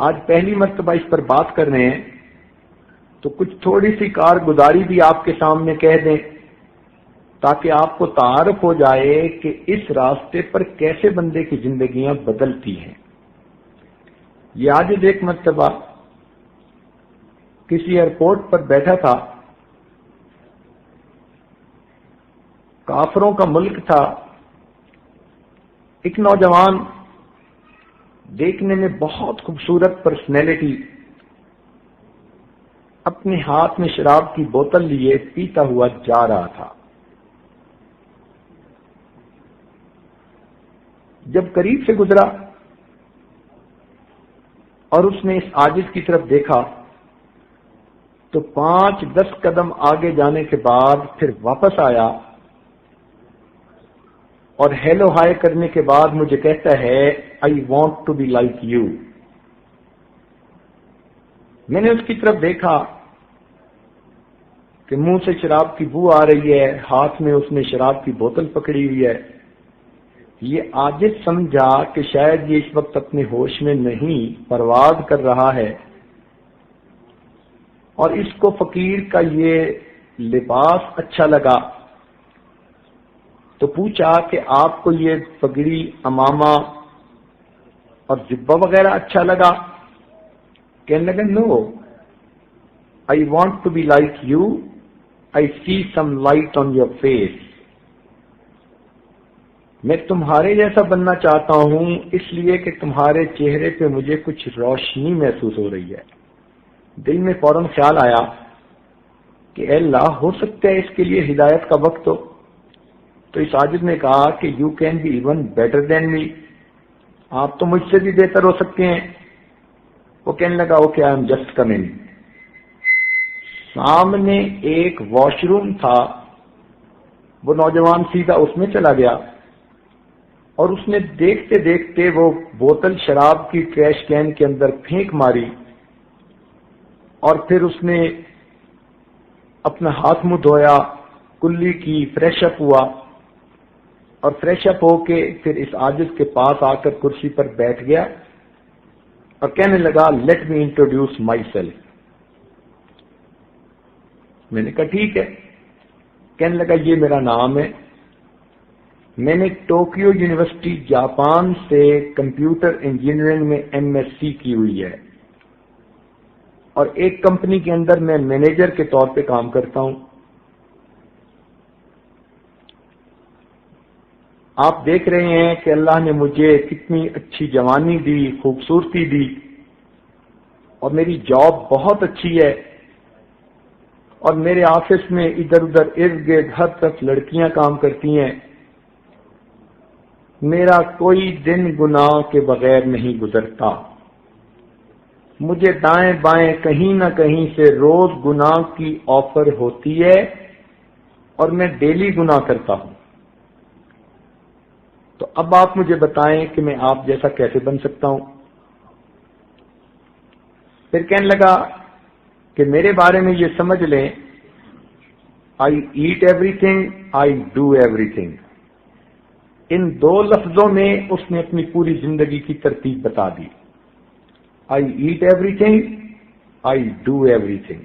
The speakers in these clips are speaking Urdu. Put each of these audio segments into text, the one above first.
آج پہلی مرتبہ اس پر بات کر رہے ہیں تو کچھ تھوڑی سی کارگزاری بھی آپ کے سامنے کہہ دیں تاکہ آپ کو تعارف ہو جائے کہ اس راستے پر کیسے بندے کی زندگیاں بدلتی ہیں۔ یہ آج ایک مرتبہ کسی ایئرپورٹ پر بیٹھا تھا، کافروں کا ملک تھا، ایک نوجوان دیکھنے میں بہت خوبصورت پرسنالٹی اپنے ہاتھ میں شراب کی بوتل لیے پیتا ہوا جا رہا تھا۔ جب قریب سے گزرا اور اس نے اس عاجز کی طرف دیکھا تو 5-10 قدم آگے جانے کے بعد پھر واپس آیا اور ہیلو ہائے کرنے کے بعد مجھے کہتا ہے I want to be like you. میں نے اس کی طرف دیکھا کہ منہ سے شراب کی بو آ رہی ہے، ہاتھ میں اس نے شراب کی بوتل پکڑی ہوئی ہے۔ یہ عاجز سمجھا کہ شاید یہ اس وقت اپنے ہوش میں نہیں، پرواز کر رہا ہے، اور اس کو فقیر کا یہ لباس اچھا لگا تو پوچھا کہ آپ کو یہ پگڑی، امامہ اور جبہ وغیرہ اچھا لگا؟ کہنے لگا no, I want to be like you, I see some light on your face. میں تمہارے جیسا بننا چاہتا ہوں اس لیے کہ تمہارے چہرے پہ مجھے کچھ روشنی محسوس ہو رہی ہے۔ دل میں فوراً خیال آیا کہ اے اللہ، ہو سکتا ہے اس کے لیے ہدایت کا وقت ہو۔ تو اس عاجز نے کہا کہ you can be even better than me, آپ تو مجھ سے بھی بہتر ہو سکتے ہیں۔ وہ کہنے لگا okay I am just coming. سامنے ایک واش روم تھا، وہ نوجوان سیدھا اس میں چلا گیا اور اس نے دیکھتے دیکھتے وہ بوتل شراب کی ٹریش کین کے اندر پھینک ماری، اور پھر اس نے اپنا ہاتھ منہ دھویا، کلی کی، فریش اپ ہوا، اور فریش اپ ہو کے پھر اس عاجز کے پاس آ کر کرسی پر بیٹھ گیا اور کہنے لگا let me introduce my self. میں نے کہا ٹھیک ہے۔ کہنے لگا یہ میرا نام ہے، میں نے ٹوکیو یونیورسٹی جاپان سے کمپیوٹر انجینئرنگ میں MSc کی ہوئی ہے، اور ایک کمپنی کے اندر میں مینیجر کے طور پہ کام کرتا ہوں۔ آپ دیکھ رہے ہیں کہ اللہ نے مجھے کتنی اچھی جوانی دی، خوبصورتی دی، اور میری جاب بہت اچھی ہے، اور میرے آفس میں ادھر ادھر ارد گرد ہر طرف لڑکیاں کام کرتی ہیں۔ میرا کوئی دن گناہ کے بغیر نہیں گزرتا، مجھے دائیں بائیں کہیں نہ کہیں سے روز گناہ کی آفر ہوتی ہے، اور میں ڈیلی گناہ کرتا ہوں۔ تو اب آپ مجھے بتائیں کہ میں آپ جیسا کیسے بن سکتا ہوں؟ پھر کہنے لگا کہ میرے بارے میں یہ سمجھ لیں I eat everything, I do everything. ان 2 لفظوں میں اس نے اپنی پوری زندگی کی ترتیب بتا دی۔ I eat everything, I do everything.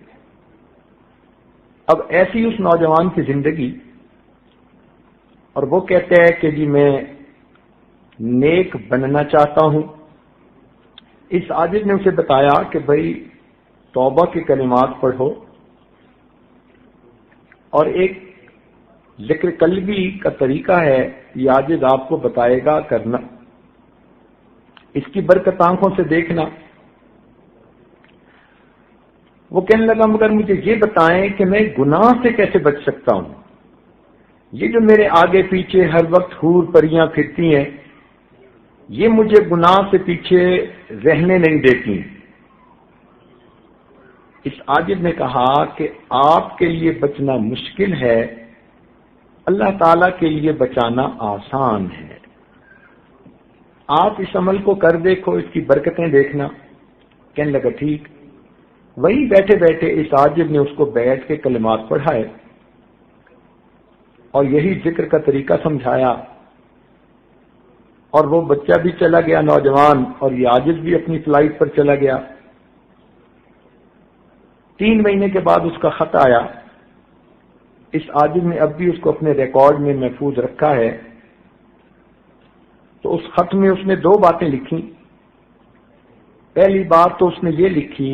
اب ایسی اس نوجوان کی زندگی، اور وہ کہتے ہیں کہ جی میں نیک بننا چاہتا ہوں۔ اس عاجز نے اسے بتایا کہ بھائی توبہ کے کلمات پڑھو، اور ایک ذکر قلبی کا طریقہ ہے، یہ عاجز آپ کو بتائے گا کرنا، اس کی برکت آنکھوں سے دیکھنا۔ وہ کہنے لگا مگر مجھے یہ بتائیں کہ میں گناہ سے کیسے بچ سکتا ہوں؟ یہ جو میرے آگے پیچھے ہر وقت حور پریاں پھرتی ہیں، یہ مجھے گناہ سے پیچھے رہنے نہیں دیتی۔ اس عاجز نے کہا کہ آپ کے لیے بچنا مشکل ہے، اللہ تعالی کے لیے بچانا آسان ہے۔ آپ اس عمل کو کر دیکھو، اس کی برکتیں دیکھنا۔ کہنے لگا ٹھیک۔ وہی بیٹھے بیٹھے اس عاجز نے اس کو بیٹھ کے کلمات پڑھائے اور یہی ذکر کا طریقہ سمجھایا، اور وہ بچہ بھی چلا گیا نوجوان، اور یہ عاجز بھی اپنی فلائٹ پر چلا گیا۔ 3 مہینے کے بعد اس کا خط آیا۔ اس عاجز نے اب بھی اس کو اپنے ریکارڈ میں محفوظ رکھا ہے۔ تو اس خط میں اس نے 2 باتیں لکھی۔ پہلی بات تو اس نے یہ لکھی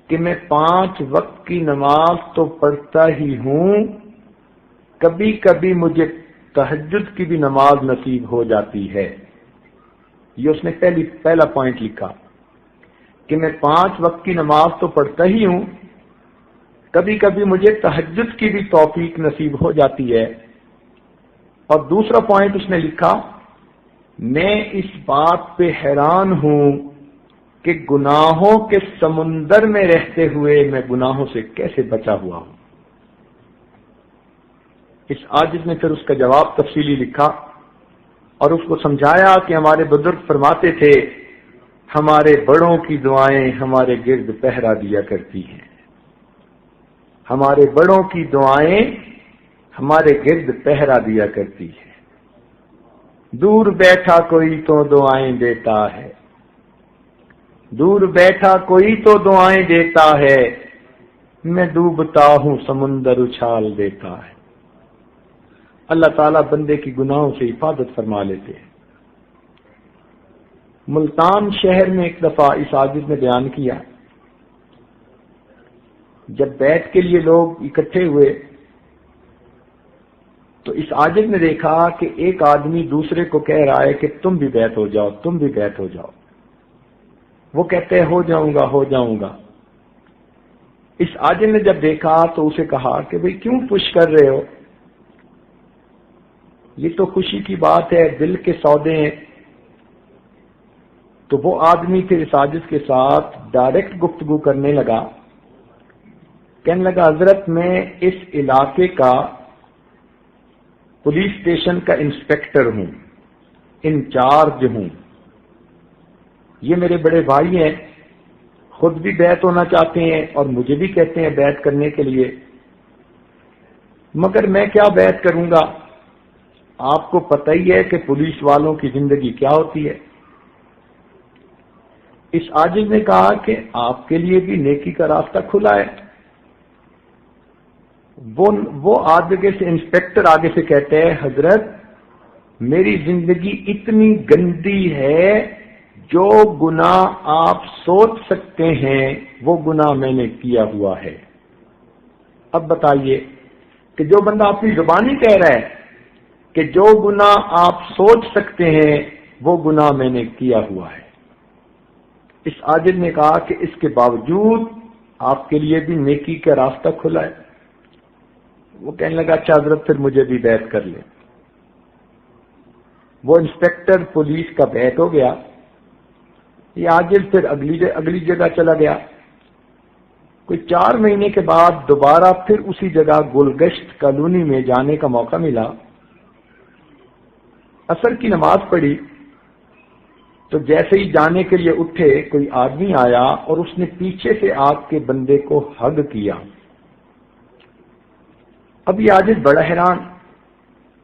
کہ میں 5 وقت کی نماز تو پڑھتا ہی ہوں، کبھی کبھی مجھے تہجد کی بھی نماز نصیب ہو جاتی ہے۔ یہ اس نے پہلا پوائنٹ لکھا کہ میں 5 وقت کی نماز تو پڑھتا ہی ہوں، کبھی کبھی مجھے تہجد کی بھی توفیق نصیب ہو جاتی ہے۔ اور دوسرا پوائنٹ اس نے لکھا، میں اس بات پہ حیران ہوں کہ گناہوں کے سمندر میں رہتے ہوئے میں گناہوں سے کیسے بچا ہوا ہوں۔ اس عاجز نے پھر اس کا جواب تفصیلی لکھا اور اس کو سمجھایا کہ ہمارے بزرگ فرماتے تھے ہمارے بڑوں کی دعائیں ہمارے گرد پہرا دیا کرتی ہیں، ہمارے بڑوں کی دعائیں ہمارے گرد پہرا دیا کرتی ہے۔ دور بیٹھا کوئی تو دعائیں دیتا ہے، دور بیٹھا کوئی تو دعائیں دیتا ہے، میں ڈوبتا ہوں سمندر اچھال دیتا ہے۔ اللہ تعالیٰ بندے کی گناہوں سے حفاظت فرما لیتے ہیں۔ ملتان شہر میں ایک دفعہ اس عاجز نے بیان کیا، جب بیت کے لیے لوگ اکٹھے ہوئے تو اس عاجز نے دیکھا کہ ایک آدمی دوسرے کو کہہ رہا ہے کہ تم بھی بیت ہو جاؤ، تم بھی بیت ہو جاؤ۔ وہ کہتے ہیں ہو جاؤں گا ہو جاؤں گا۔ اس عاجز نے جب دیکھا تو اسے کہا کہ بھئی کیوں پش کر رہے ہو، یہ تو خوشی کی بات ہے، دل کے سودے ہیں۔ تو وہ آدمی پھر اس عاجز کے ساتھ ڈائریکٹ گفتگو کرنے لگا، کہنے لگا حضرت میں اس علاقے کا پولیس اسٹیشن کا انسپیکٹر ہوں، انچارج ہوں، یہ میرے بڑے بھائی ہیں، خود بھی بیعت ہونا چاہتے ہیں اور مجھے بھی کہتے ہیں بیعت کرنے کے لیے، مگر میں کیا بیعت کروں گا، آپ کو پتہ ہی ہے کہ پولیس والوں کی زندگی کیا ہوتی ہے۔ اس عاجز نے کہا کہ آپ کے لیے بھی نیکی کا راستہ کھلا ہے۔ وہ آگے سے انسپیکٹر آگے سے کہتے ہیں حضرت میری زندگی اتنی گندی ہے، جو گناہ آپ سوچ سکتے ہیں وہ گناہ میں نے کیا ہوا ہے۔ اب بتائیے کہ جو بندہ اپنی زبانی کہہ رہا ہے کہ جو گناہ آپ سوچ سکتے ہیں وہ گناہ میں نے کیا ہوا ہے، اس عاجز نے کہا کہ اس کے باوجود آپ کے لیے بھی نیکی کا راستہ کھلا ہے۔ وہ کہنے لگا اچھا حضرت پھر مجھے بھی بیعت کر لیں۔ وہ انسپیکٹر پولیس کا بیعت ہو گیا۔ یہ عاجز پھر اگلی جگہ چلا گیا۔ کوئی 4 مہینے کے بعد دوبارہ پھر اسی جگہ گلگشت کالونی میں جانے کا موقع ملا۔ عصر کی نماز پڑھی تو جیسے ہی جانے کے لیے اٹھے کوئی آدمی آیا اور اس نے پیچھے سے آ کے بندے کو ہگ کیا۔ اب یہ عاجز بڑا حیران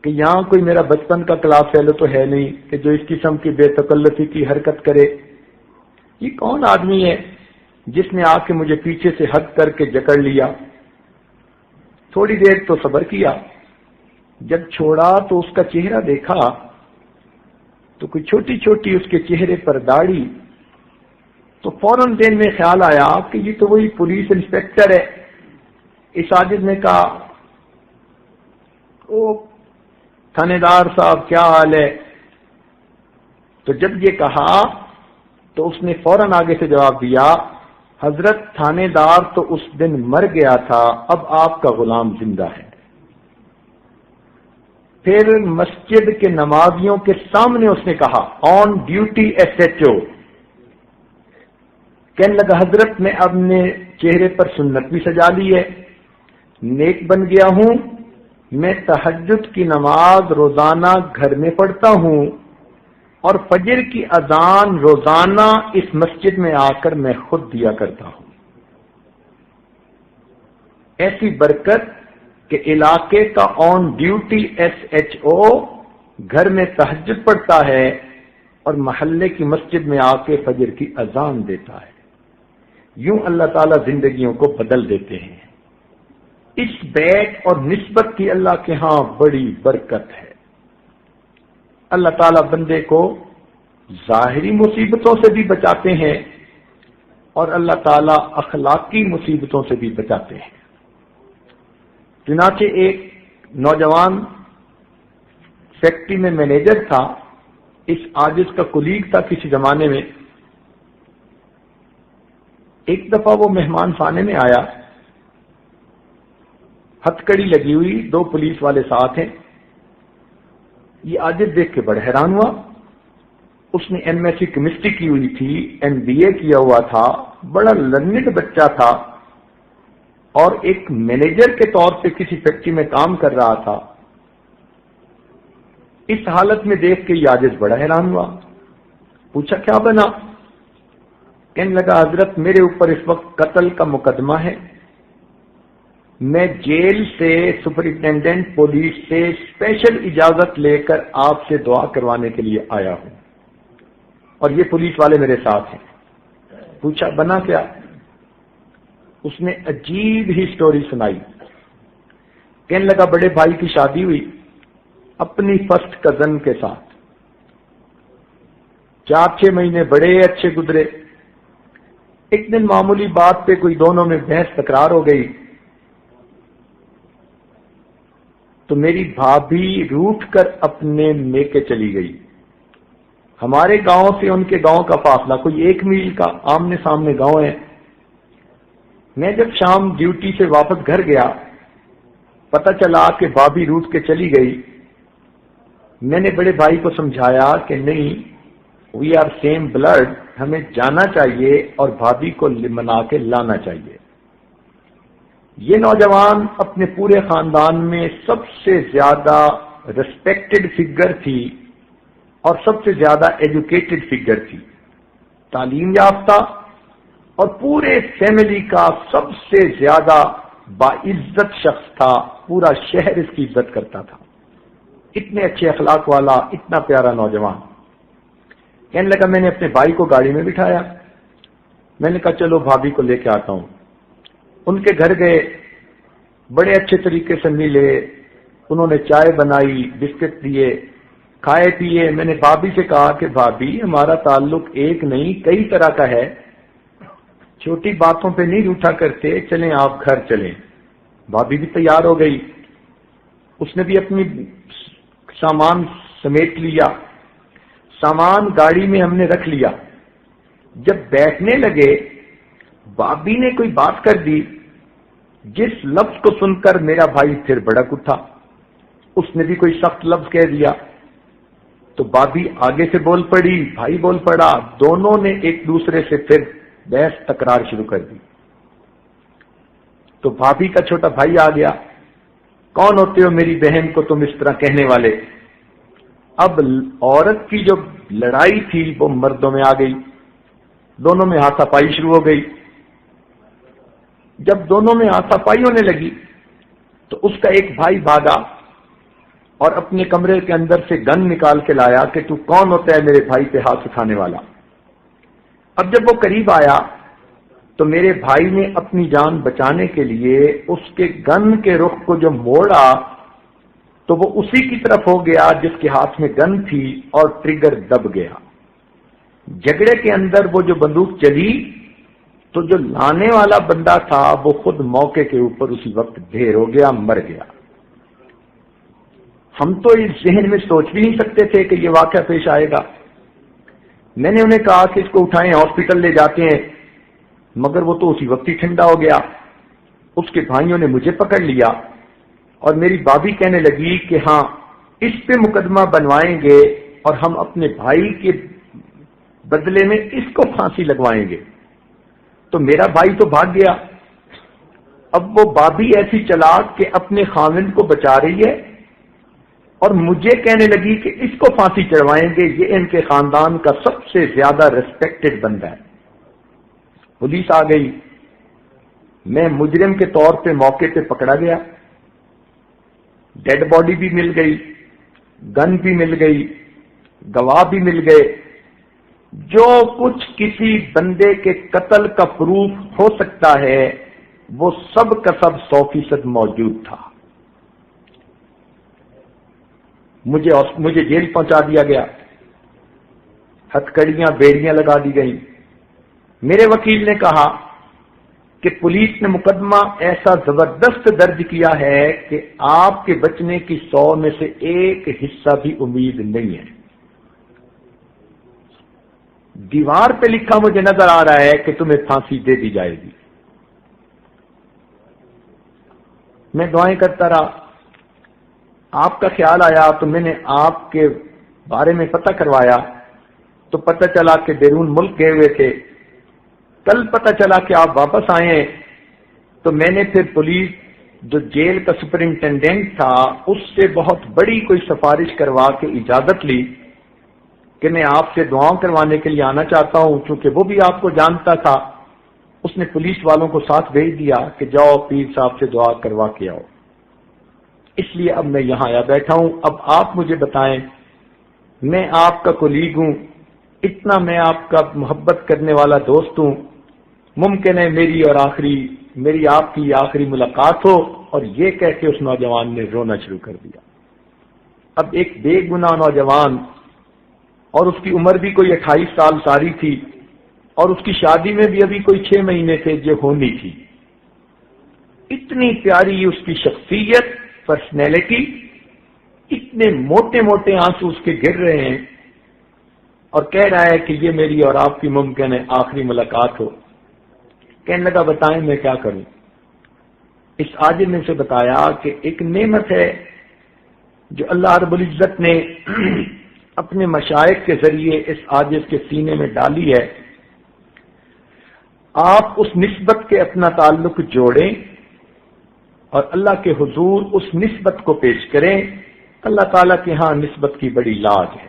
کہ یہاں کوئی میرا بچپن کا کلاس فیلو تو ہے نہیں کہ جو اس قسم کی بے تکلفی کی حرکت کرے، یہ کون آدمی ہے جس نے آ کے مجھے پیچھے سے ہگ کر کے جکڑ لیا۔ تھوڑی دیر تو صبر کیا، جب چھوڑا تو اس کا چہرہ دیکھا تو کوئی چھوٹی چھوٹی اس کے چہرے پر داڑھی، تو فوراً ذہن میں خیال آیا کہ یہ تو وہی پولیس انسپیکٹر ہے۔ اس عاجز نے کہا او تھانے دار صاحب کیا حال ہے؟ تو جب یہ کہا تو اس نے فوراً آگے سے جواب دیا حضرت تھانے دار تو اس دن مر گیا تھا، اب آپ کا غلام زندہ ہے۔ پھر مسجد کے نمازیوں کے سامنے اس نے کہا on duty S H O, کہنے لگا حضرت میں اب نے چہرے پر سنت بھی سجا لی ہے، نیک بن گیا ہوں، میں تہجد کی نماز روزانہ گھر میں پڑھتا ہوں اور فجر کی اذان روزانہ اس مسجد میں آ کر میں خود دیا کرتا ہوں۔ ایسی برکت کہ علاقے کا on duty S H O گھر میں تہجد پڑھتا ہے اور محلے کی مسجد میں آ کے فجر کی اذان دیتا ہے۔ یوں اللہ تعالیٰ زندگیوں کو بدل دیتے ہیں۔ اس بیت اور نسبت کی اللہ کے ہاں بڑی برکت ہے۔ اللہ تعالیٰ بندے کو ظاہری مصیبتوں سے بھی بچاتے ہیں اور اللہ تعالیٰ اخلاقی مصیبتوں سے بھی بچاتے ہیں۔ چنانچہ ایک نوجوان فیکٹری میں مینیجر تھا، اس عاجز کا کلیگ تھا کسی زمانے میں۔ ایک دفعہ وہ مہمان خانے میں آیا، ہتھ کڑی لگی ہوئی، 2 پولیس والے ساتھ ہیں۔ یہ عاجز دیکھ کے بڑا حیران ہوا۔ اس نے ایم ایس سی کیمسٹری کی ہوئی تھی، MBA کیا ہوا تھا، بڑا لرنڈ بچہ تھا اور ایک مینیجر کے طور پہ کسی فیکٹری میں کام کر رہا تھا۔ اس حالت میں دیکھ کے یہ عاجز بڑا حیران ہوا، پوچھا کیا بنا؟ کہنے لگا حضرت میرے اوپر اس وقت قتل کا مقدمہ ہے، میں جیل سے سپرنٹینڈنٹ پولیس سے اسپیشل اجازت لے کر آپ سے دعا کروانے کے لیے آیا ہوں اور یہ پولیس والے میرے ساتھ ہیں۔ پوچھا بنا کیا؟ اس نے عجیب ہی سٹوری سنائی۔ کہنے لگا بڑے بھائی کی شادی ہوئی اپنی فرسٹ کزن کے ساتھ، 4-6 مہینے بڑے اچھے گزرے۔ ایک دن معمولی بات پہ کوئی دونوں میں بحث تکرار ہو گئی تو میری بھابھی روٹھ کر اپنے میکے چلی گئی۔ ہمارے گاؤں سے ان کے گاؤں کا فاصلہ کوئی 1 میل کا آمنے سامنے گاؤں ہے۔ میں جب شام ڈیوٹی سے واپس گھر گیا، پتہ چلا کہ بھابھی روٹھ کے چلی گئی۔ میں نے بڑے بھائی کو سمجھایا کہ نہیں، وی آر سیم بلڈ، ہمیں جانا چاہیے اور بھابھی کو منا کے لانا چاہیے۔ یہ نوجوان اپنے پورے خاندان میں سب سے زیادہ ریسپیکٹڈ فگر تھی اور سب سے زیادہ ایجوکیٹڈ فگر تھی، تعلیم یافتہ، اور پورے فیملی کا سب سے زیادہ باعزت شخص تھا، پورا شہر اس کی عزت کرتا تھا۔ اتنے اچھے اخلاق والا، اتنا پیارا نوجوان۔ کہنے لگا میں نے اپنے بھائی کو گاڑی میں بٹھایا، میں نے کہا چلو بھابھی کو لے کے آتا ہوں۔ ان کے گھر گئے، بڑے اچھے طریقے سے ملے، انہوں نے چائے بنائی، بسکٹ دیے، کھائے پیے۔ میں نے بھابھی سے کہا کہ بھابھی ہمارا تعلق ایک نہیں کئی طرح کا ہے، چھوٹی باتوں پہ نہیں روٹھا کرتے، چلیں آپ گھر چلیں۔ بھابھی بھی تیار ہو گئی، اس نے بھی اپنی سامان سمیٹ لیا، سامان گاڑی میں ہم نے رکھ لیا۔ جب بیٹھنے لگے بھابھی نے کوئی بات کر دی جس لفظ کو سن کر میرا بھائی پھر بھڑک اٹھا، اس نے بھی کوئی سخت لفظ کہہ دیا تو بھابھی آگے سے بول پڑی، بھائی بول پڑا، دونوں نے ایک دوسرے سے پھر بحث تکرار شروع کر دی۔ تو بھابھی کا چھوٹا بھائی آ گیا، کون ہوتے ہو میری بہن کو تم اس طرح کہنے والے؟ اب عورت کی جو لڑائی تھی وہ مردوں میں آ گئی، دونوں میں ہاتھا پائی شروع ہو گئی۔ جب دونوں میں ہاتھا پائی ہونے لگی تو اس کا ایک بھائی بھاگا اور اپنے کمرے کے اندر سے گن نکال کے لایا کہ تو کون ہوتا ہے میرے بھائی پہ ہاتھ اٹھانے والا۔ اب جب وہ قریب آیا تو میرے بھائی نے اپنی جان بچانے کے لیے اس کے گن کے رخ کو جو موڑا تو وہ اسی کی طرف ہو گیا جس کے ہاتھ میں گن تھی اور ٹریگر دب گیا۔ جھگڑے کے اندر وہ جو بندوق چلی تو جو لانے والا بندہ تھا وہ خود موقع کے اوپر اسی وقت ڈھیر ہو گیا، مر گیا۔ ہم تو اس ذہن میں سوچ بھی نہیں سکتے تھے کہ یہ واقعہ پیش آئے گا۔ میں نے انہیں کہا کہ اس کو اٹھائیں، ہاسپٹل لے جاتے ہیں، مگر وہ تو اسی وقت ہی ٹھنڈا ہو گیا۔ اس کے بھائیوں نے مجھے پکڑ لیا اور میری بھابھی کہنے لگی کہ ہاں اس پہ مقدمہ بنوائیں گے اور ہم اپنے بھائی کے بدلے میں اس کو پھانسی لگوائیں گے۔ تو میرا بھائی تو بھاگ گیا۔ اب وہ بھابھی ایسی چلاک کہ اپنے خاوند کو بچا رہی ہے اور مجھے کہنے لگی کہ اس کو پھانسی چڑھوائیں گے، یہ ان کے خاندان کا سب سے زیادہ ریسپیکٹڈ بندہ ہے۔ پولیس آ گئی، میں مجرم کے طور پہ موقع پہ پکڑا گیا، ڈیڈ باڈی بھی مل گئی، گن بھی مل گئی، گواہ بھی مل گئے، جو کچھ کسی بندے کے قتل کا پروف ہو سکتا ہے وہ سب کا سب 100% موجود تھا۔ مجھے جیل پہنچا دیا گیا، ہتھکڑیاں بیڑیاں لگا دی گئیں۔ میرے وکیل نے کہا کہ پولیس نے مقدمہ ایسا زبردست درج کیا ہے کہ آپ کے بچنے کی 100 میں سے ایک حصہ بھی امید نہیں ہے۔ دیوار پہ لکھا مجھے نظر آ رہا ہے کہ تمہیں پھانسی دے دی جائے گی۔ میں دعائیں کرتا رہا، آپ کا خیال آیا تو میں نے آپ کے بارے میں پتہ کروایا تو پتہ چلا کہ بیرون ملک گئے ہوئے تھے۔ کل پتہ چلا کہ آپ واپس آئے ہیں، تو میں نے پھر پولیس جو جیل کا سپرنٹینڈنٹ تھا اس سے بہت بڑی کوئی سفارش کروا کے اجازت لی کہ میں آپ سے دعاؤں کروانے کے لیے آنا چاہتا ہوں، چونکہ وہ بھی آپ کو جانتا تھا۔ اس نے پولیس والوں کو ساتھ بھیج دیا کہ جاؤ پیر صاحب سے دعا کروا کے آؤ۔ اس لیے اب میں یہاں آیا بیٹھا ہوں۔ اب آپ مجھے بتائیں، میں آپ کا کولیگ ہوں، اتنا میں آپ کا محبت کرنے والا دوست ہوں، ممکن ہے میری آپ کی آخری ملاقات ہو، اور یہ کہہ کے اس نوجوان نے رونا شروع کر دیا۔ اب ایک بے گناہ نوجوان، اور اس کی عمر بھی کوئی 28 سال ساری تھی، اور اس کی شادی میں بھی ابھی کوئی 6 مہینے تھے جو ہونی تھی۔ اتنی پیاری اس کی شخصیت، پرسنالٹی، اتنے موٹے موٹے آنسو اس کے گر رہے ہیں، اور کہہ رہا ہے کہ یہ میری اور آپ کی ممکن ہے آخری ملاقات ہو۔ کہنے لگا بتائیں میں کیا کروں۔ اس عاجز نے اسے بتایا کہ ایک نعمت ہے جو اللہ رب العزت نے اپنے مشائخ کے ذریعے اس عاجز کے سینے میں ڈالی ہے۔ آپ اس نسبت کے اپنا تعلق جوڑیں اور اللہ کے حضور اس نسبت کو پیش کریں۔ اللہ تعالیٰ کے ہاں نسبت کی بڑی لاج ہے۔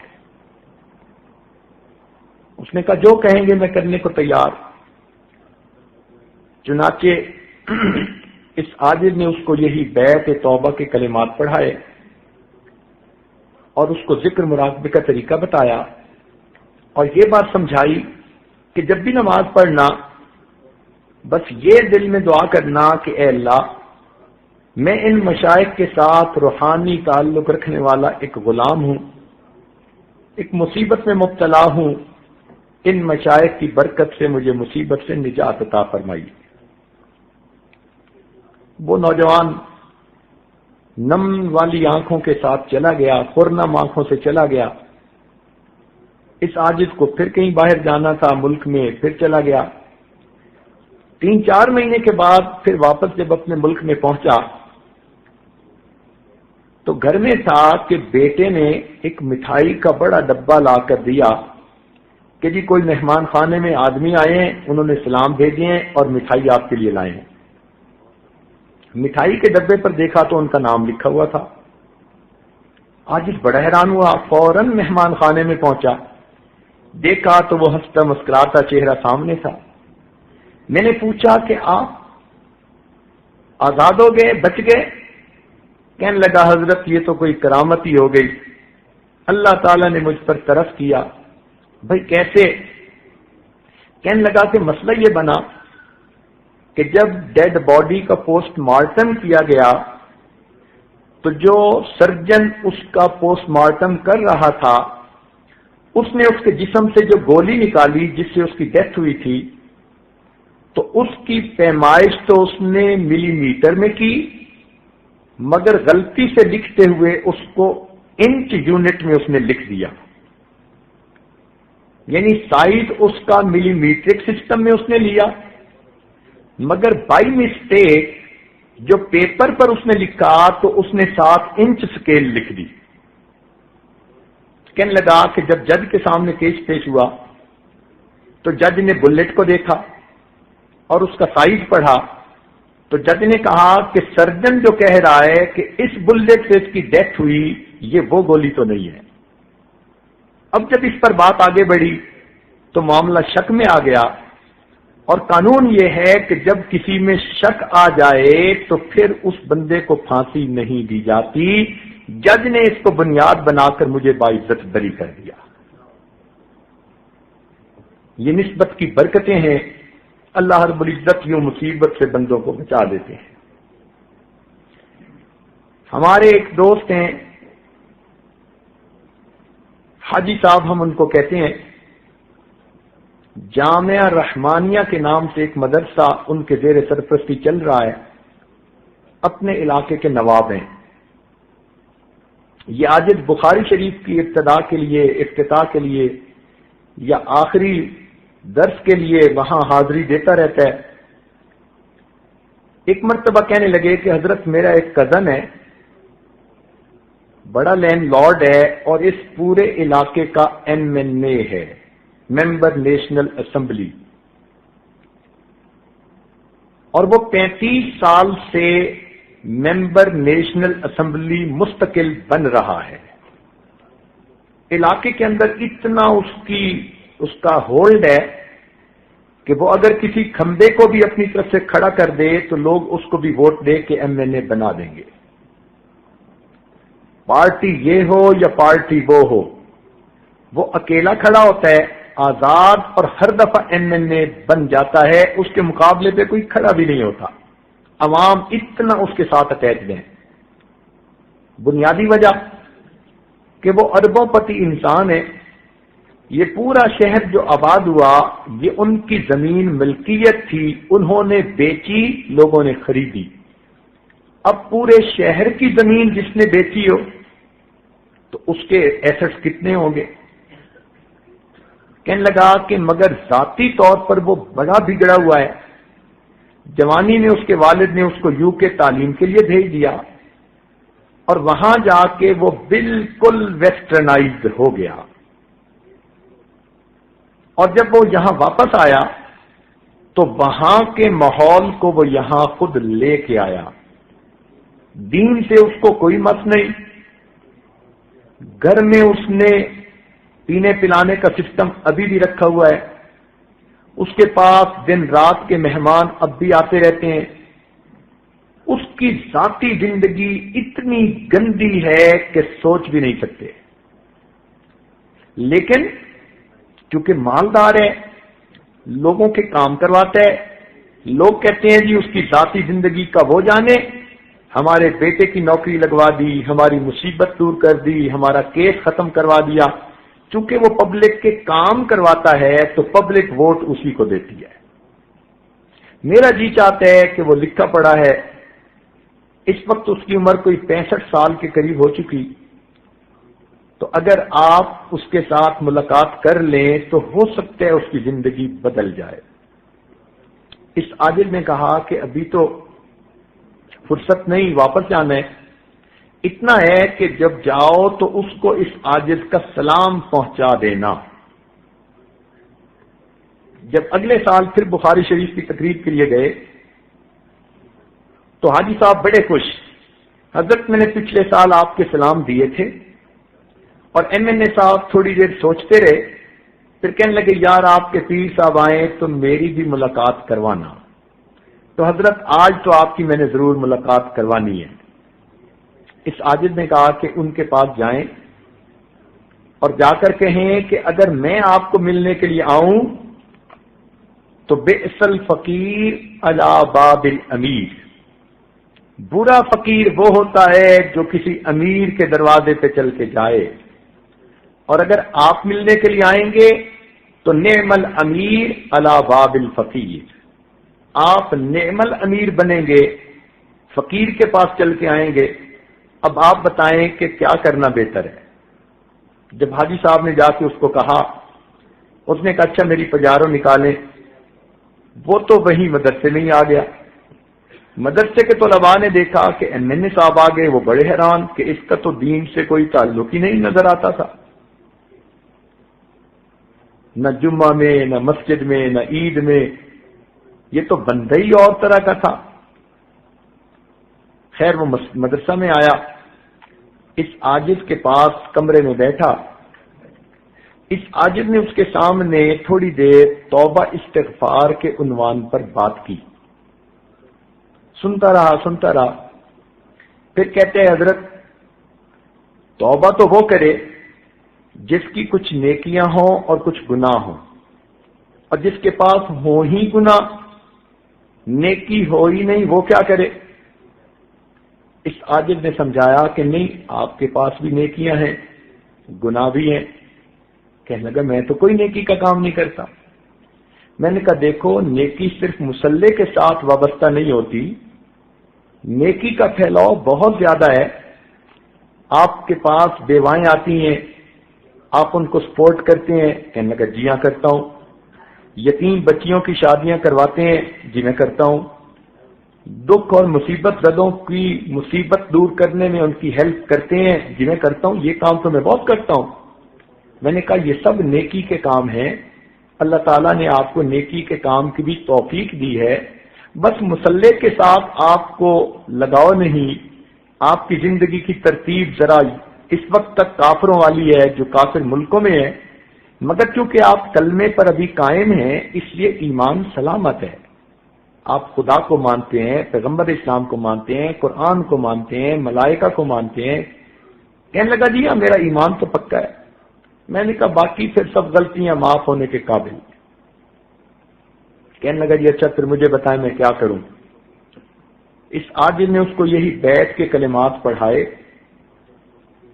اس نے کہا جو کہیں گے میں کرنے کو تیار۔ چنانچہ اس عاجز نے اس کو یہی بیعت توبہ کے کلمات پڑھائے اور اس کو ذکر مراقبے کا طریقہ بتایا، اور یہ بات سمجھائی کہ جب بھی نماز پڑھنا بس یہ دل میں دعا کرنا کہ اے اللہ، میں ان مشائخ کے ساتھ روحانی تعلق رکھنے والا ایک غلام ہوں، ایک مصیبت میں مبتلا ہوں، ان مشائخ کی برکت سے مجھے مصیبت سے نجات عطا فرمائی۔ وہ نوجوان نم والی آنکھوں کے ساتھ چلا گیا، پرنم آنکھوں سے چلا گیا۔ اس عاجز کو پھر کہیں باہر جانا تھا ملک میں، پھر چلا گیا۔ 3-4 مہینے کے بعد پھر واپس جب اپنے ملک میں پہنچا تو گھر میں تھا کہ بیٹے نے ایک مٹھائی کا بڑا ڈبہ لا کر دیا کہ جی کوئی مہمان خانے میں آدمی آئے ہیں، انہوں نے سلام بھیجے ہیں اور مٹھائی آپ کے لیے لائے ہیں۔ مٹھائی کے ڈبے پر دیکھا تو ان کا نام لکھا ہوا تھا۔ عاجز بڑا حیران ہوا، فوراً مہمان خانے میں پہنچا، دیکھا تو وہ ہنستا مسکراتا چہرہ سامنے تھا۔ میں نے پوچھا کہ آپ آزاد ہو گئے، بچ گئے؟ کہنے لگا حضرت یہ تو کوئی کرامت ہی ہو گئی، اللہ تعالیٰ نے مجھ پر ترس کیا۔ بھائی کیسے؟ کہنے لگا کہ مسئلہ یہ بنا کہ جب ڈیڈ باڈی کا پوسٹ مارٹم کیا گیا تو جو سرجن اس کا پوسٹ مارٹم کر رہا تھا اس نے اس کے جسم سے جو گولی نکالی جس سے اس کی ڈیتھ ہوئی تھی، تو اس کی پیمائش تو اس نے ملی میٹر میں کی، مگر غلطی سے لکھتے ہوئے اس کو انچ یونٹ میں اس نے لکھ دیا، یعنی سائز اس کا ملی میٹرک سسٹم میں اس نے لیا، مگر بائی مسٹیک جو پیپر پر اس نے لکھا تو اس نے 7 انچ سکیل لکھ دی۔ کہنے لگا کہ جب جج کے سامنے کیس پیش ہوا تو جج نے بلٹ کو دیکھا اور اس کا سائز پڑھا، تو جج نے کہا کہ سرجن جو کہہ رہا ہے کہ اس بلٹ سے اس کی ڈیتھ ہوئی، یہ وہ گولی تو نہیں ہے۔ اب جب اس پر بات آگے بڑھی تو معاملہ شک میں آ گیا، اور قانون یہ ہے کہ جب کسی میں شک آ جائے تو پھر اس بندے کو پھانسی نہیں دی جاتی، جج نے اس کو بنیاد بنا کر مجھے باعزت بری کر دیا۔ یہ نسبت کی برکتیں ہیں، اللہ رب العزت یوں مصیبت سے بندوں کو بچا دیتے ہیں۔ ہمارے ایک دوست ہیں حاجی صاحب، ہم ان کو کہتے ہیں، جامعہ رحمانیہ کے نام سے ایک مدرسہ ان کے زیر سرپرستی چل رہا ہے، اپنے علاقے کے نواب ہیں۔ یہ عاجز بخاری شریف کی ابتداء کے لیے، افتتاح کے لیے یا آخری درس کے لیے وہاں حاضری دیتا رہتا ہے۔ ایک مرتبہ کہنے لگے کہ حضرت میرا ایک کزن ہے، بڑا لینڈ لارڈ ہے اور اس پورے علاقے کا MNA ہے، ممبر نیشنل اسمبلی، اور وہ 35 سال سے ممبر نیشنل اسمبلی مستقل بن رہا ہے۔ علاقے کے اندر اتنا اس کا ہولڈ ہے کہ وہ اگر کسی کھمبے کو بھی اپنی طرف سے کھڑا کر دے تو لوگ اس کو بھی ووٹ دے کے MNA بنا دیں گے، پارٹی یہ ہو یا پارٹی وہ ہو۔ وہ اکیلا کھڑا ہوتا ہے، آزاد، اور ہر دفعہ MNA بن جاتا ہے، اس کے مقابلے پہ کوئی کھڑا بھی نہیں ہوتا۔ عوام اتنا اس کے ساتھ اٹیچڈ ہیں۔ بنیادی وجہ کہ وہ اربوں پتی انسان ہے۔ یہ پورا شہر جو آباد ہوا یہ ان کی زمین ملکیت تھی، انہوں نے بیچی، لوگوں نے خریدی۔ اب پورے شہر کی زمین جس نے بیچی ہو تو اس کے ایسٹس کتنے ہوں گے؟ کہنے لگا کہ مگر ذاتی طور پر وہ بڑا بگڑا ہوا ہے۔ جوانی میں اس کے والد نے اس کو UK تعلیم کے لیے بھیج دیا اور وہاں جا کے وہ بالکل ویسٹرنائزڈ ہو گیا، اور جب وہ یہاں واپس آیا تو وہاں کے ماحول کو وہ یہاں خود لے کے آیا۔ دین سے اس کو کوئی مس نہیں، گھر میں اس نے پینے پلانے کا سسٹم ابھی بھی رکھا ہوا ہے، اس کے پاس دن رات کے مہمان اب بھی آتے رہتے ہیں۔ اس کی ذاتی زندگی اتنی گندی ہے کہ سوچ بھی نہیں سکتے، لیکن کیونکہ مالدار ہے، لوگوں کے کام کرواتا ہے، لوگ کہتے ہیں جی اس کی ذاتی زندگی کا وہ جانے، ہمارے بیٹے کی نوکری لگوا دی، ہماری مصیبت دور کر دی، ہمارا کیس ختم کروا دیا۔ چونکہ وہ پبلک کے کام کرواتا ہے تو پبلک ووٹ اسی کو دیتی ہے۔ میرا جی چاہتا ہے کہ وہ لکھا پڑھا ہے، اس وقت اس کی عمر کوئی 65 سال کے قریب ہو چکی، تو اگر آپ اس کے ساتھ ملاقات کر لیں تو ہو سکتا ہے اس کی زندگی بدل جائے۔ اس عاجز نے کہا کہ ابھی تو فرصت نہیں، واپس جانا ہے، اتنا ہے کہ جب جاؤ تو اس کو اس عاجز کا سلام پہنچا دینا۔ جب اگلے سال پھر بخاری شریف کی تقریر کے لیے گئے تو حاجی صاحب بڑے خوش، حضرت میں نے پچھلے سال آپ کے سلام دیے تھے، اور MNA صاحب تھوڑی دیر سوچتے رہے، پھر کہنے لگے یار آپ کے پیر صاحب آئیں تو میری بھی ملاقات کروانا۔ تو حضرت آج تو آپ کی میں نے ضرور ملاقات کروانی ہے۔ اس عاجز نے کہا کہ ان کے پاس جائیں اور جا کر کہیں کہ اگر میں آپ کو ملنے کے لیے آؤں تو بئس الفقیر علی باب الامیر، برا فقیر وہ ہوتا ہے جو کسی امیر کے دروازے پہ چل کے جائے، اور اگر آپ ملنے کے لیے آئیں گے تو نعم الامیر علی باب الفقیر، آپ نعم الامیر بنیں گے، فقیر کے پاس چل کے آئیں گے۔ اب آپ بتائیں کہ کیا کرنا بہتر ہے؟ جب حاجی صاحب نے جا کے اس کو کہا، اس نے کہا اچھا میری پجاروں نکالیں، وہ تو وہی مدرسے میں ہی آ گیا۔ مدرسے کے طلباء نے دیکھا کہ MNA صاحب آ گئے، وہ بڑے حیران کہ اس کا تو دین سے کوئی تعلق ہی نہیں نظر آتا تھا، نہ جمعہ میں، نہ مسجد میں، نہ عید میں، یہ تو بندہ ہی اور طرح کا تھا۔ خیر وہ مدرسہ میں آیا، اس عاجز کے پاس کمرے میں بیٹھا، اس عاجز نے اس کے سامنے تھوڑی دیر توبہ استغفار کے عنوان پر بات کی، سنتا رہا۔ پھر کہتے ہیں حضرت توبہ تو وہ کرے جس کی کچھ نیکیاں ہوں اور کچھ گناہ ہوں، اور جس کے پاس ہو ہی گناہ، نیکی ہو ہی نہیں، وہ کیا کرے؟ اس عاجز نے سمجھایا کہ نہیں، آپ کے پاس بھی نیکیاں ہیں، گناہ بھی ہیں۔ کہنے لگا میں تو کوئی نیکی کا کام نہیں کرتا۔ میں نے کہا دیکھو، نیکی صرف مصلے کے ساتھ وابستہ نہیں ہوتی، نیکی کا پھیلاؤ بہت زیادہ ہے۔ آپ کے پاس بیوائیں آتی ہیں، آپ ان کو سپورٹ کرتے ہیں؟ کہنے لگا جی ہاں کرتا ہوں۔ یتیم بچیوں کی شادیاں کرواتے ہیں؟ جی میں کرتا ہوں۔ دکھ اور مصیبت زدوں کی مصیبت دور کرنے میں ان کی ہیلپ کرتے ہیں؟ جی میں کرتا ہوں، یہ کام تو میں بہت کرتا ہوں۔ میں نے کہا یہ سب نیکی کے کام ہیں، اللہ تعالیٰ نے آپ کو نیکی کے کام کی بھی توفیق دی ہے، بس مصلے کے ساتھ آپ کو لگاؤ نہیں۔ آپ کی زندگی کی ترتیب ذرا اس وقت تک کافروں والی ہے، جو کافر ملکوں میں ہے، مگر چونکہ آپ کلمے پر ابھی قائم ہیں اس لیے ایمان سلامت ہے۔ آپ خدا کو مانتے ہیں، پیغمبر اسلام کو مانتے ہیں، قرآن کو مانتے ہیں، ملائکہ کو مانتے ہیں۔ کہنے لگا جی ہاں میرا ایمان تو پکا ہے۔ میں نے کہا باقی پھر سب غلطیاں معاف ہونے کے قابل۔ کہنے لگا جی اچھا پھر مجھے بتائیں میں کیا کروں۔ اس عاجز نے اس کو یہی بیت کے کلمات پڑھائے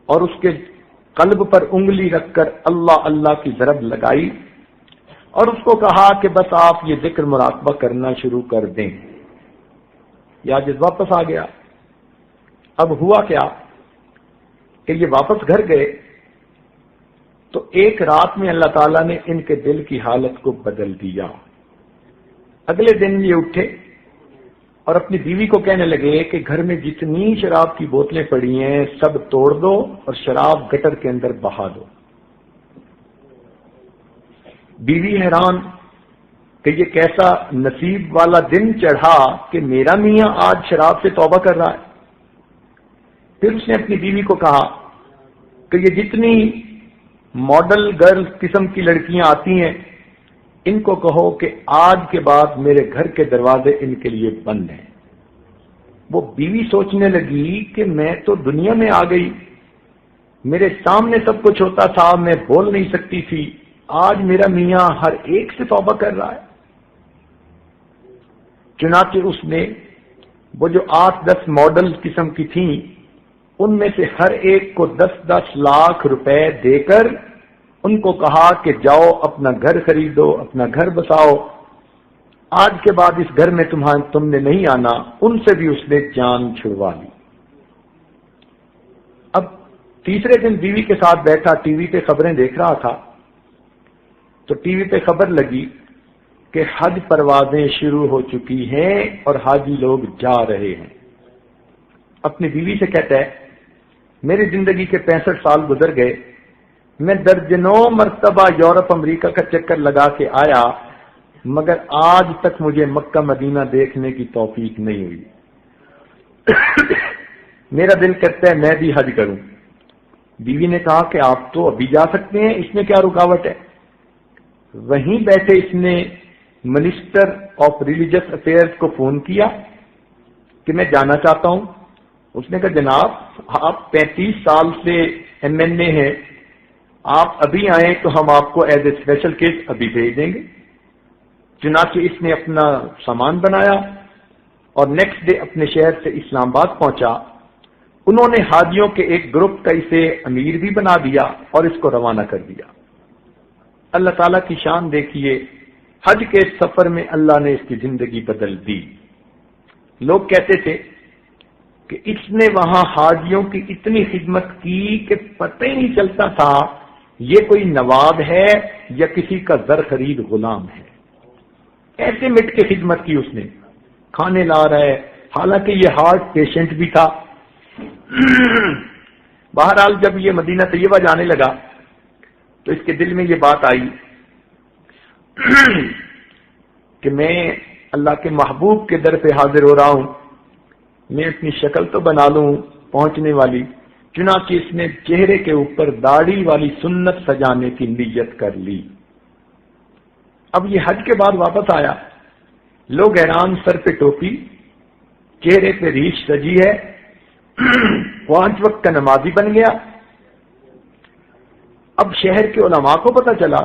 اور اس کے قلب پر انگلی رکھ کر اللہ اللہ کی ضرب لگائی اور اس کو کہا کہ بس آپ یہ ذکر مراقبہ کرنا شروع کر دیں۔ یہ عاجز واپس آ گیا۔ اب ہوا کیا کہ یہ واپس گھر گئے تو ایک رات میں اللہ تعالیٰ نے ان کے دل کی حالت کو بدل دیا۔ اگلے دن یہ اٹھے اور اپنی بیوی کو کہنے لگے کہ گھر میں جتنی شراب کی بوتلیں پڑی ہیں سب توڑ دو اور شراب گٹر کے اندر بہا دو۔ بیوی حیران کہ یہ کیسا نصیب والا دن چڑھا کہ میرا میاں آج شراب سے توبہ کر رہا ہے۔ پھر اس نے اپنی بیوی کو کہا کہ یہ جتنی ماڈل گرل قسم کی لڑکیاں آتی ہیں ان کو کہو کہ آج کے بعد میرے گھر کے دروازے ان کے لیے بند ہیں۔ وہ بیوی سوچنے لگی کہ میں تو دنیا میں آ گئی، میرے سامنے سب کچھ ہوتا تھا، میں بول نہیں سکتی تھی، آج میرا میاں ہر ایک سے توبہ کر رہا ہے۔ چنانچہ اس نے وہ جو 8-10 ماڈل قسم کی تھیں ان میں سے ہر ایک کو 10-10 لاکھ روپے دے کر ان کو کہا کہ جاؤ اپنا گھر خریدو، اپنا گھر بساؤ، آج کے بعد اس گھر میں تم نے نہیں آنا۔ ان سے بھی اس نے جان چھڑوا لی۔ اب تیسرے دن بیوی کے ساتھ بیٹھا ٹی وی پہ خبریں دیکھ رہا تھا تو ٹی وی پہ خبر لگی کہ حج پروازیں شروع ہو چکی ہیں اور حاجی لوگ جا رہے ہیں۔ اپنی بیوی سے کہتا ہے میری زندگی کے 65 سال گزر گئے، میں درجنوں مرتبہ یورپ امریکہ کا چکر لگا کے آیا مگر آج تک مجھے مکہ مدینہ دیکھنے کی توفیق نہیں ہوئی۔ میرا دل کرتا ہے میں بھی حج کروں۔ بیوی نے کہا کہ آپ تو ابھی جا سکتے ہیں، اس میں کیا رکاوٹ ہے؟ وہیں بیٹھے اس نے منسٹر آف ریلیجس افیئرز کو فون کیا کہ میں جانا چاہتا ہوں۔ اس نے کہا جناب آپ 35 سال سے MNA ہیں، آپ ابھی آئیں تو ہم آپ کو ایز اے اسپیشل کیس ابھی بھیج دیں گے۔ چنانچہ اس نے اپنا سامان بنایا اور نیکسٹ ڈے اپنے شہر سے اسلام آباد پہنچا۔ انہوں نے حاجیوں کے ایک گروپ کا اسے امیر بھی بنا دیا اور اس کو روانہ کر دیا۔ اللہ تعالیٰ کی شان دیکھیے، حج کے سفر میں اللہ نے اس کی زندگی بدل دی۔ لوگ کہتے تھے کہ اس نے وہاں حاجیوں کی اتنی خدمت کی کہ پتہ ہی نہیں چلتا تھا یہ کوئی نواب ہے یا کسی کا زر خرید غلام ہے۔ ایسے مٹ کے خدمت کی اس نے، کھانے لا رہا ہے، حالانکہ یہ ہارٹ پیشنٹ بھی تھا۔ بہرحال جب یہ مدینہ طیبہ جانے لگا تو اس کے دل میں یہ بات آئی کہ میں اللہ کے محبوب کے در پہ حاضر ہو رہا ہوں، میں اپنی شکل تو بنا لوں پہنچنے والی۔ چنانچہ اس نے چہرے کے اوپر داڑھی والی سنت سجانے کی نیت کر لی۔ اب یہ حج کے بعد واپس آیا، لوگ حیران، سر پہ ٹوپی، چہرے پہ ریش سجی ہے، 5 وقت کا نمازی بن گیا، اب شہر کے علماء کو پتہ چلا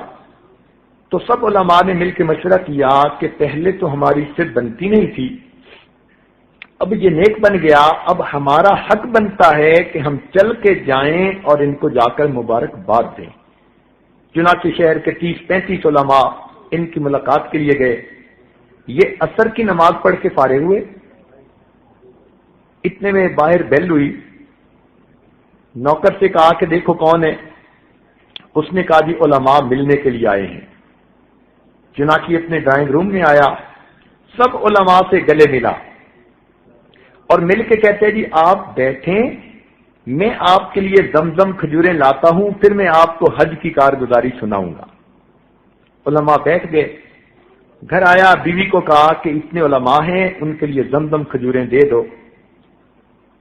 تو سب علماء نے مل کے مشورہ کیا کہ پہلے تو ہماری صرف بنتی نہیں تھی، اب یہ نیک بن گیا، اب ہمارا حق بنتا ہے کہ ہم چل کے جائیں اور ان کو جا کر مبارکباد دیں۔ چنانچہ شہر کے 30-35 علماء ان کی ملاقات کے لیے گئے۔ یہ عصر کی نماز پڑھ کے فارغ ہوئے، اتنے میں باہر بیل ہوئی، نوکر سے کہا کہ دیکھو کون ہے؟ اس نے کہا جی علماء ملنے کے لیے آئے ہیں۔ چنانچہ اپنے ڈرائنگ روم میں آیا، سب علماء سے گلے ملا اور مل کے کہتے ہیں جی آپ بیٹھیں، میں آپ کے لیے زمزم کھجوریں لاتا ہوں، پھر میں آپ کو حج کی کارگزاری سناؤں گا۔ علماء بیٹھ گئے، گھر آیا، بیوی کو کہا کہ اتنے علماء ہیں، ان کے لیے زمزم کھجوریں دے دو۔